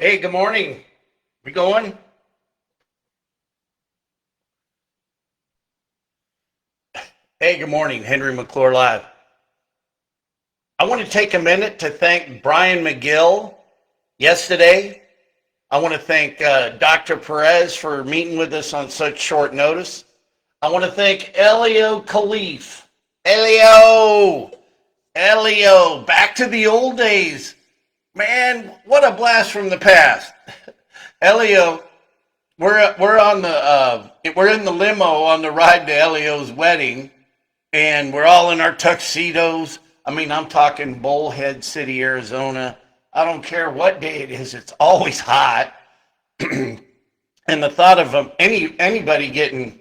Hey, good morning. We going? Hey, good morning. Henry McClure Live. I want to take a minute to thank Brian McGill yesterday. I want to thank Dr. Perez for meeting with us on such short notice. I want to thank Elio Khalif. Elio! Elio! Back to the old days. Man, what a blast from the past. Elio, we're in the limo on the ride to Elio's wedding, and we're all in our tuxedos. I mean, I'm talking Bullhead City, Arizona. I don't care what day it is; it's always hot. And the thought of anybody getting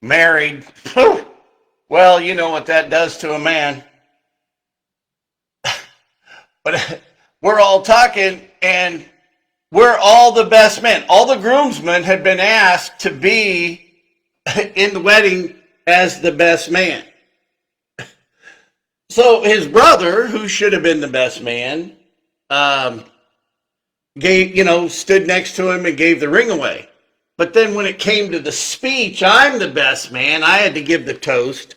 married, well, you know what that does to a man. But we're all talking, and we're all the best men. All the groomsmen had been asked to be in the wedding as the best man. So his brother, who should have been the best man, stood next to him and gave the ring away. But then when it came to the speech, I'm the best man, I had to give the toast.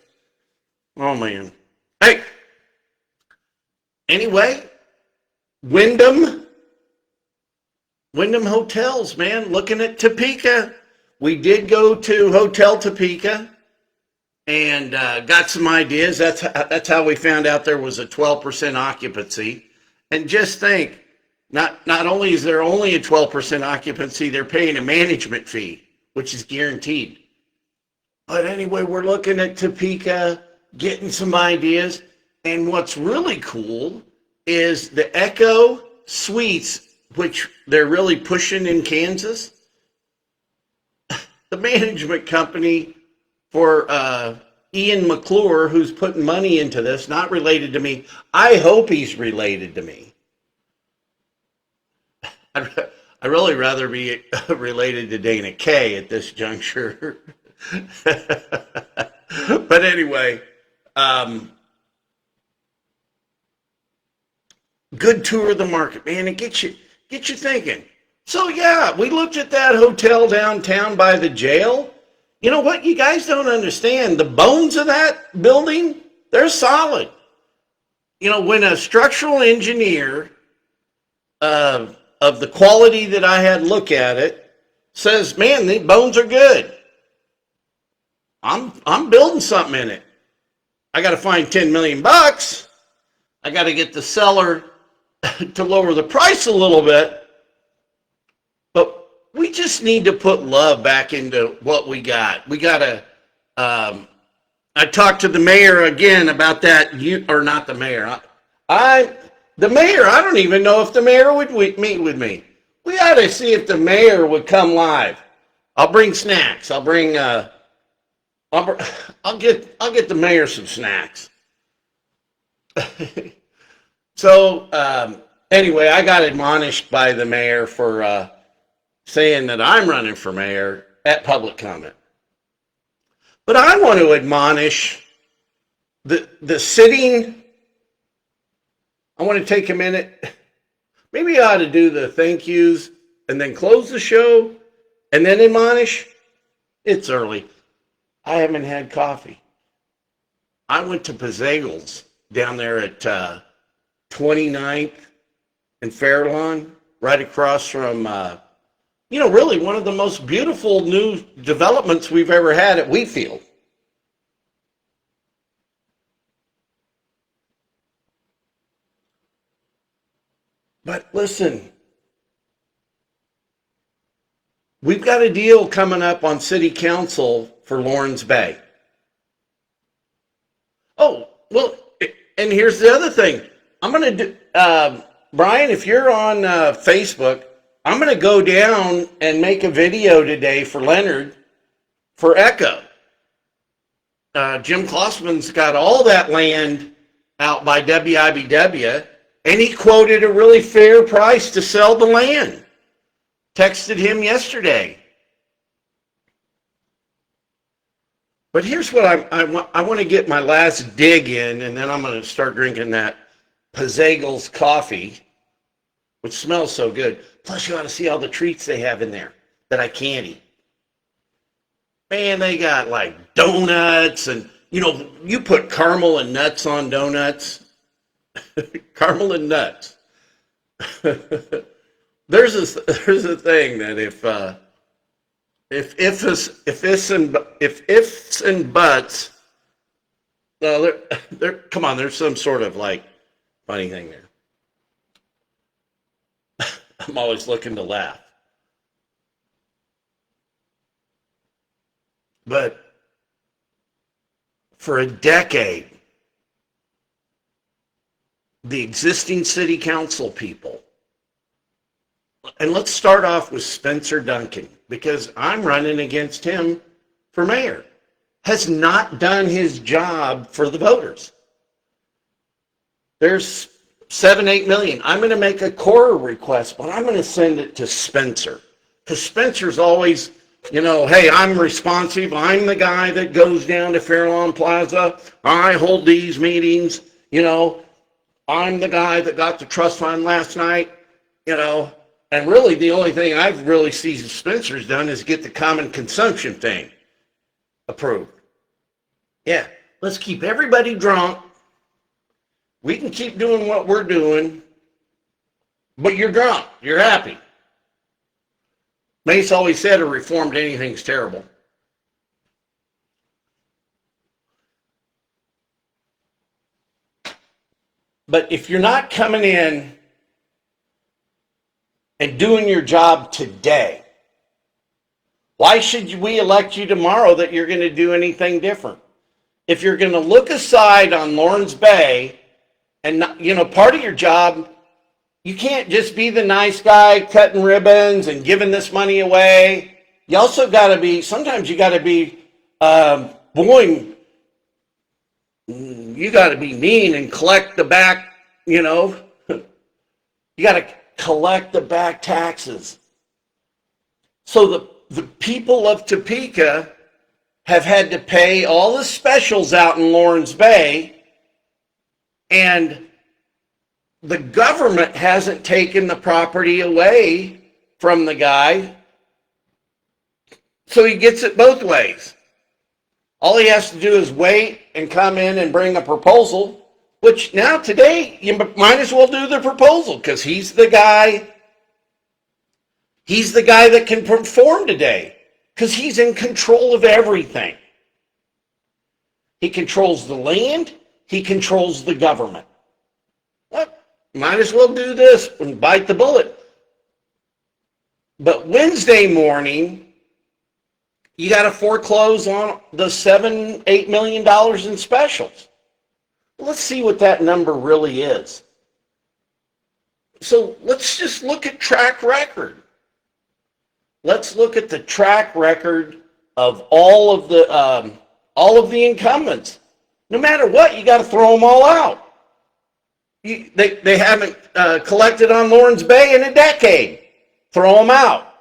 Oh, man. Hey, anyway, Wyndham Hotels, man, looking at Topeka. We did go to Hotel Topeka and got some ideas. That's how we found out there was a 12% occupancy. And just think, not only is there only a 12% occupancy, they're paying a management fee, which is guaranteed. But anyway, we're looking at Topeka, getting some ideas. And what's really cool is the Echo Suites, which they're really pushing in Kansas. The management company for Ian McClure, who's putting money into this, not related to me. I hope he's related to me. I'd really rather be related to Dana Kay at this juncture. But anyway, good tour of the market, man. It gets you thinking. So yeah, we looked at that hotel downtown by the jail. You know what? You guys don't understand. The bones of that building, they're solid. You know, when a structural engineer of the quality that I had look at it says, man, the bones are good, I'm building something in it. I got to find 10 million bucks. I got to get the seller to lower the price a little bit. But we just need to put love back into what we got. We got to, I talked to the mayor again about that, or not the mayor. The mayor, I don't even know if the mayor would meet with me. We ought to see if the mayor would come live. I'll bring snacks. I'll get the mayor some snacks. So anyway, I got admonished by the mayor for saying that I'm running for mayor at public comment. But I want to admonish the sitting. I want to take a minute. Maybe I ought to do the thank yous and then close the show and then admonish. It's early. I haven't had coffee. I went to Pizzagles down there at 29th and Fairlawn, right across from, really one of the most beautiful new developments we've ever had at Wheatfield. But listen, we've got a deal coming up on City Council for Lawrence Bay. Oh, well, and here's the other thing. I'm going to do, Brian, if you're on Facebook, I'm going to go down and make a video today for Leonard for Echo. Jim Klossman's got all that land out by WIBW, and he quoted a really fair price to sell the land. Texted him yesterday. But here's what I want to get my last dig in, and then I'm going to start drinking that Pizzagles coffee. which smells so good. Plus, you ought to see all the treats they have in there that I can't eat. Man, they got like donuts and, you put caramel and nuts on donuts. Caramel and nuts. there's a thing that if ifs and buts, no, come on, there's some sort of like funny thing there. I'm always looking to laugh. But for a decade, the existing city council people, and let's start off with Spencer Duncan, because I'm running against him for mayor, has not done his job for the voters. There's 7-8 million. I'm going to make a core request, but I'm going to send it to Spencer, because Spencer's always, hey, I'm responsive. I'm the guy that goes down to Fairlawn Plaza. I hold these meetings. I'm the guy that got the trust fund last night. And really the only thing I've really seen Spencer's done is get the common consumption thing approved. Yeah, let's keep everybody drunk. We can keep doing what we're doing, but you're drunk. You're happy. Mace always said a reformed anything's terrible. But if you're not coming in and doing your job today, why should we elect you tomorrow that you're going to do anything different? If you're going to look aside on Lawrence Bay and not, part of your job, you can't just be the nice guy cutting ribbons and giving this money away. You also got to be, sometimes you got to be, you got to be mean and collect the back, you got to collect the back taxes. So the people of Topeka have had to pay all the specials out in Lawrence Bay, and the government hasn't taken the property away from the guy, so he gets it both ways. All he has to do is wait and come in and bring a proposal, which now today you might as well do the proposal, because he's the guy that can perform today, because he's in control of everything. He controls the land, he controls the government. Well, might as well do this and bite the bullet. But Wednesday morning, you got to foreclose on the $7-8 million in specials. Let's see what that number really is. So let's just look at track record. Let's look at the track record of all of the incumbents. No matter what, you got to throw them all out. They haven't collected on Lawrence Bay in a decade. Throw them out.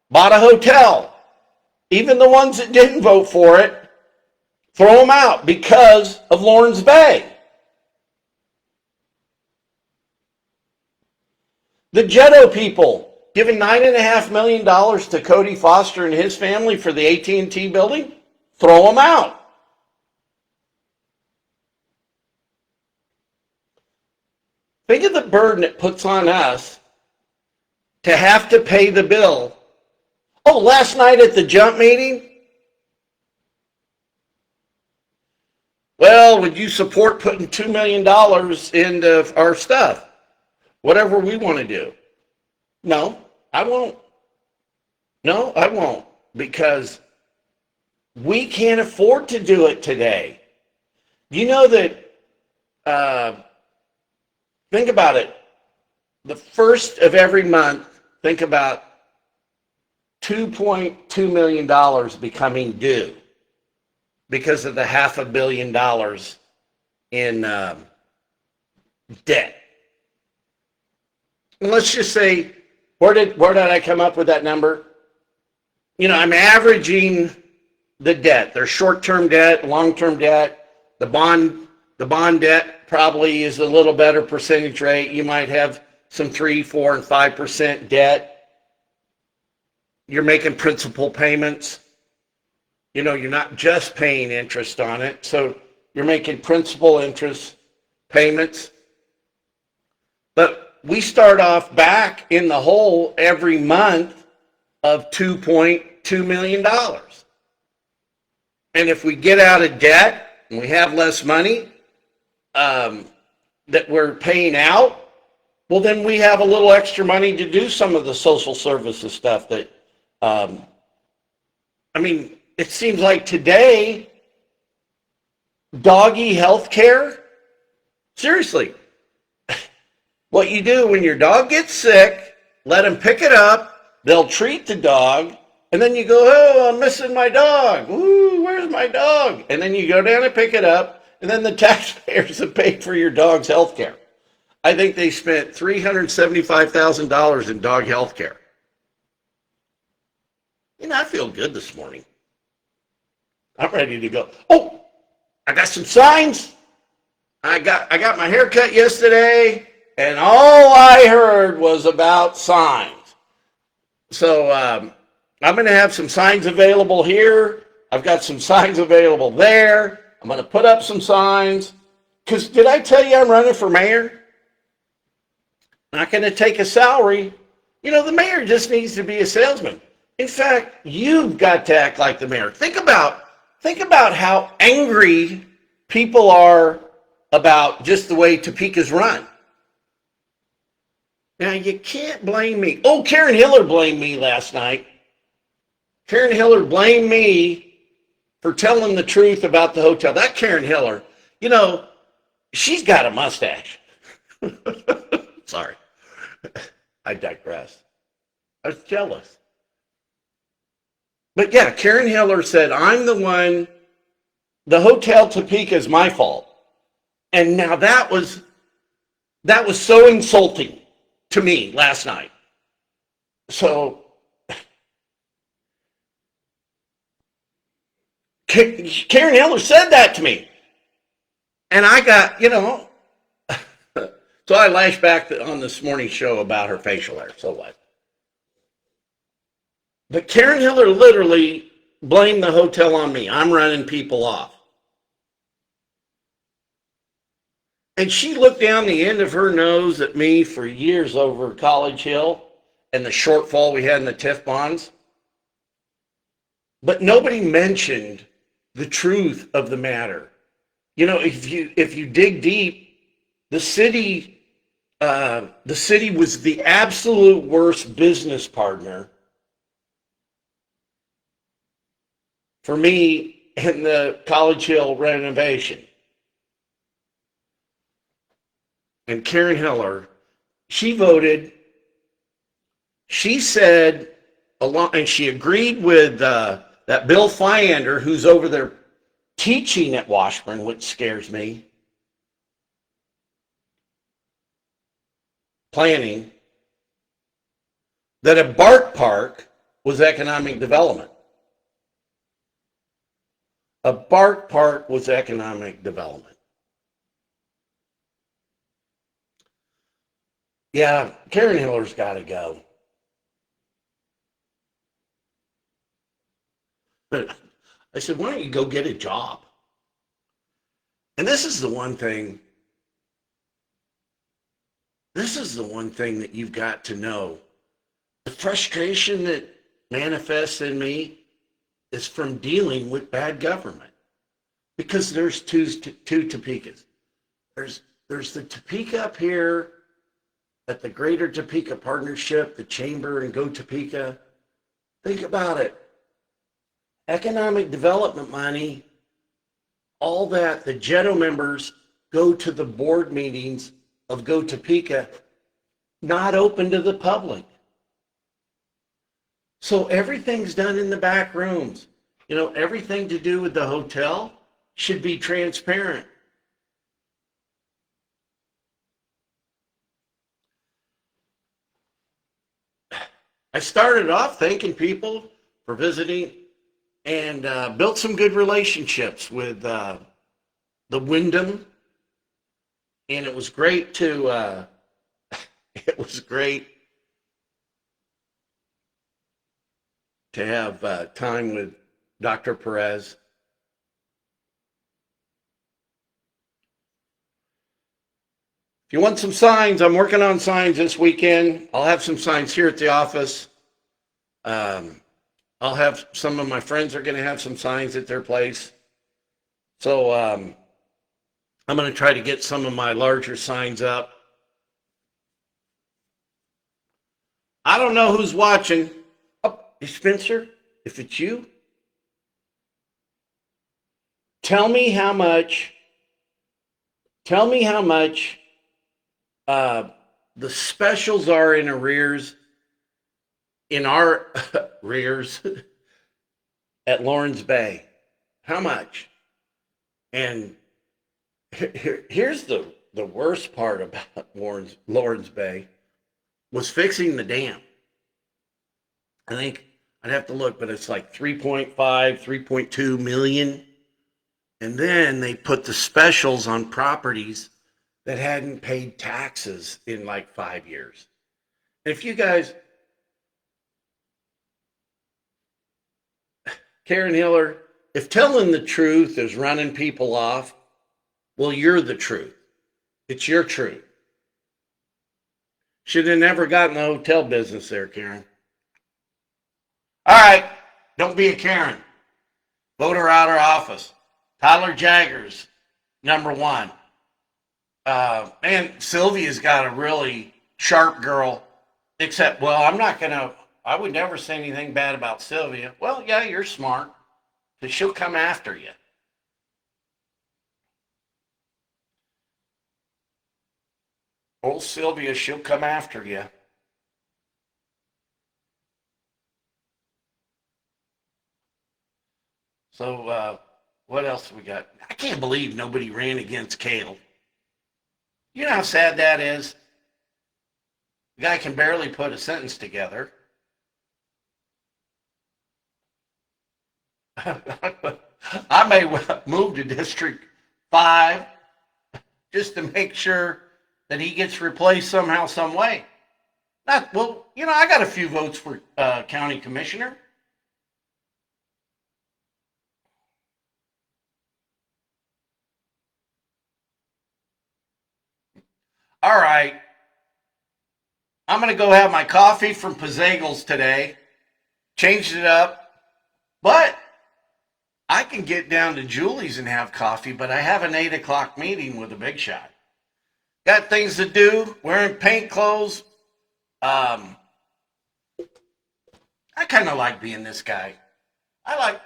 Bought a hotel. Even the ones that didn't vote for it, throw them out because of Lawrence Bay. The Jetto people giving $9.5 million to Cody Foster and his family for the AT&T building, throw them out. Think of the burden it puts on us to have to pay the bill. Oh, last night at the jump meeting? Well, would you support putting $2 million into our stuff? Whatever we want to do. No, I won't. No, I won't. Because we can't afford to do it today. You know that, think about it. The first of every month, think about $2.2 million becoming due because of the $500 million in debt. And let's just say, where did I come up with that number? I'm averaging the debt. There's short-term debt, long-term debt. The bond debt probably is a little better percentage rate. You might have some 3, 4, and 5% debt. You're making principal payments. You're not just paying interest on it. So you're making principal interest payments. But we start off back in the hole every month of $2.2 million. And if we get out of debt and we have less money that we're paying out, well, then we have a little extra money to do some of the social services stuff that, it seems like today, doggy health care, seriously, what you do when your dog gets sick, let them pick it up, they'll treat the dog, and then you go, oh, I'm missing my dog. Ooh, where's my dog? And then you go down and pick it up, and then the taxpayers have paid for your dog's health care. I think they spent $375,000 in dog health care. I feel good this morning. I'm ready to go. Oh, I got some signs. I got my hair cut yesterday, and all I heard was about signs. So I'm going to have some signs available here. I've got some signs available there. I'm going to put up some signs. Because did I tell you I'm running for mayor? Not going to take a salary. The mayor just needs to be a salesman. In fact, you've got to act like the mayor. Think about how angry people are about just the way Topeka's run. Now, you can't blame me. Oh, Karen Hiller blamed me last night. Karen Hiller blamed me for telling the truth about the hotel. That Karen Hiller, she's got a mustache. Sorry. I digress. I was jealous. But yeah, Karen Hiller said, I'm the one, the Hotel Topeka is my fault. And now that was so insulting to me last night. So Karen Hiller said that to me. And I got, so I lashed back on this morning's show about her facial hair. So what? But Karen Hiller literally blamed the hotel on me. I'm running people off. And she looked down the end of her nose at me for years over College Hill and the shortfall we had in the TIF bonds. But nobody mentioned the truth of the matter. If you dig deep, the city was the absolute worst business partner for me in the College Hill renovation. And Karen Hiller, she voted, she said, and she agreed with that Bill Fyander, who's over there teaching at Washburn, which scares me, planning, that a BART park was economic development. A BART park was economic development. Yeah, Karen Hiller's got to go. But I said, why don't you go get a job? And this is the one thing that you've got to know. The frustration that manifests in me is from dealing with bad government. Because there's two Topekas. There's the Topeka up here at the Greater Topeka Partnership, the Chamber and Go Topeka. Think about it. Economic development money, all that, the GETO members go to the board meetings of Go Topeka, not open to the public. So everything's done in the back rooms. Everything to do with the hotel should be transparent. I started off thanking people for visiting and built some good relationships with the Wyndham. And it was great to, It was great to have time with Dr. Perez. If you want some signs, I'm working on signs this weekend. I'll have some signs here at the office. I'll have some of my friends are going to have some signs at their place. So I'm going to try to get some of my larger signs up. I don't know who's watching. Oh, Spencer, if it's you, tell me how much the specials are in arrears in our rears at Lawrence Bay. How much? And here's the worst part about Lawrence Bay was fixing the dam. I think I'd have to look, but it's like 3.5, 3.2 million. And then they put the specials on properties that hadn't paid taxes in like 5 years. And if you guys, Karen Hiller, if telling the truth is running people off, well, you're the truth. It's your truth. Should have never gotten the hotel business there, Karen. All right, don't be a Karen. Vote her out of office. Tyler Jaggers, number one. Man, Sylvia's got a really sharp girl, except, well, I would never say anything bad about Sylvia. Well, yeah, you're smart, but she'll come after you. Old Sylvia, she'll come after you. So, what else we got? I can't believe nobody ran against Kale. You know how sad that is? The guy can barely put a sentence together. I may move to District 5 just to make sure that he gets replaced somehow, some way. I got a few votes for county commissioner. All right. I'm going to go have my coffee from Pizzagles today. Changed it up. But I can get down to Julie's and have coffee, but I have an 8 o'clock meeting with a big shot. Got things to do, wearing paint clothes. I kind of like being this guy. I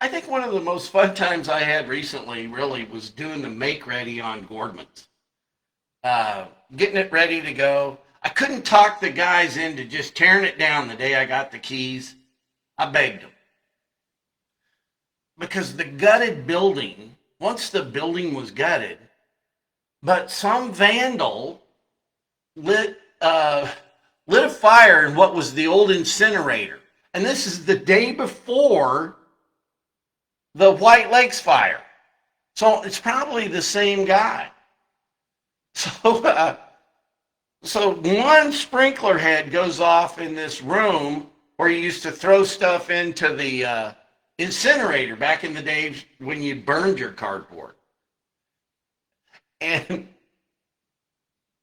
think one of the most fun times I had recently really was doing the make ready on Gordman's. Getting it ready to go. I couldn't talk the guys into just tearing it down the day I got the keys. I begged them. Because the gutted building, once the building was gutted, but some vandal lit a fire in what was the old incinerator. And this is the day before the White Lakes fire. So it's probably the same guy. So one sprinkler head goes off in this room where you used to throw stuff into the incinerator back in the days when you burned your cardboard. And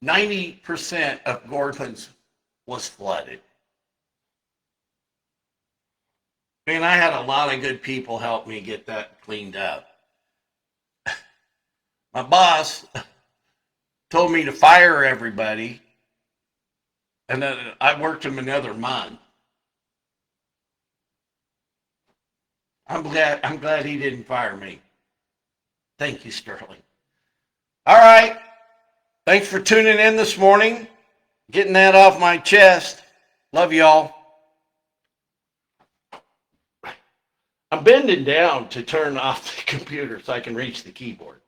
90% of Gordon's was flooded. Man, I had a lot of good people help me get that cleaned up. My boss told me to fire everybody, and then I worked him another month. I'm glad he didn't fire me. Thank you, Sterling. All right. Thanks for tuning in this morning. Getting that off my chest. Love y'all. I'm bending down to turn off the computer so I can reach the keyboard.